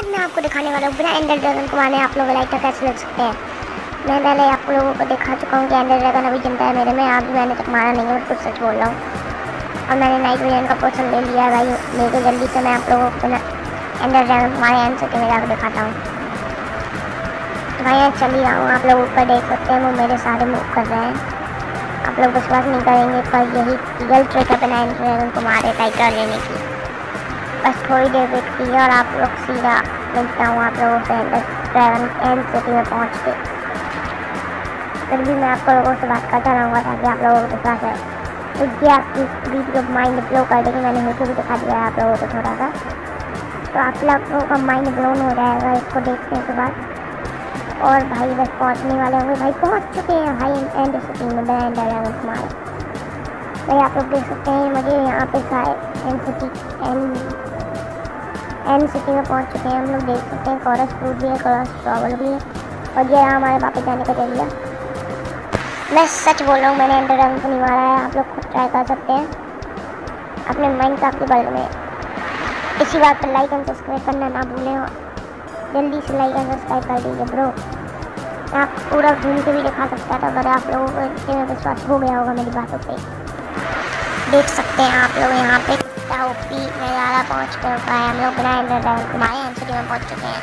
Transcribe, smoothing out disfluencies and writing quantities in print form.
आज मैं आपको दिखाने वाला हूँ बिना एंडर ड्रैगन को मारे आप लोग लाइटर कैसे लग सकते हैं। मैं पहले आप लोगों को दिखा चुका हूँ कि एंडर ड्रैगन अभी जिंदा है मेरे में, अभी मैंने तक मारा नहीं है, मैं कुछ सच बोल रहा हूँ। और मैंने नाइट विजन का पोर्शन ले लिया है भाई, लेके जल्दी से मैं आप लोगों को बिना एंडर ड्रैगन को मारे एंड सिटी में जाकर दिखाता हूँ। तो भाई चल ही रहा हूँ, आप लोग ऊपर देख सकते हैं वो मेरे सारे मूव कर रहे हैं। आप लोग विश्वास नहीं करेंगे पर यही रियल ट्रिक है बिना एंडर ड्रैगन को मारे टाइगर लेने की। बस थोड़ी देर वेट की और आप लोग सीधा मिलता हूँ आप लोगों से एंडर ड्रैगन एंड सिटी में पहुँच के। फिर भी मैं आप लोगों से बात करता रहूँगा ताकि आप लोगों को विश्वास है। तो ये आपकी वीडियो माइंड ब्लो कर देगी, मैंने वीडियो भी दिखा दिया है आप लोगों को थोड़ा सा, तो आप लोगों का माइंड ब्लोन हो जाएगा इसको देखने के बाद। और भाई बस पहुँचने वाले होंगे, भाई पहुँच चुके हैं भाई एंड सिटी में बिना एंडर ड्रैगन को मारे। भाई आप लोग देख सकते हैं मुझे यहाँ पे एंड सिटी में पहुँच चुके हैं हम लोग। देख सकते हैं कोरस फ्रूट भी है, कोरस स्ट्रॉबेरी भी है, और ये हमारे वापस जाने का एरिया। मैं सच बोल रहा हूँ, मैंने एंडर ड्रैगन को नहीं मारा है, आप लोग खुद ट्राई कर सकते हैं अपने माइनक्राफ्ट के वर्ल्ड में। इसी बात पर लाइक एंड सब्सक्राइब करना ना भूलें, और जल्दी से लाइक एंड सब्सक्राइब कर दीजिए ब्रो। मैं आपको पूरा घूम के भी दिखा सकता था, अगर आप लोगों को इसके में विश्वास हो गया होगा मेरी बातों पे। देख सकते हैं आप लोग यहाँ पे कितना ओपी नज़ारा पहुँच कर है, हम लोग बिना एंडर ड्रैगन को मारे एंड सिटी में पहुँच चुके हैं।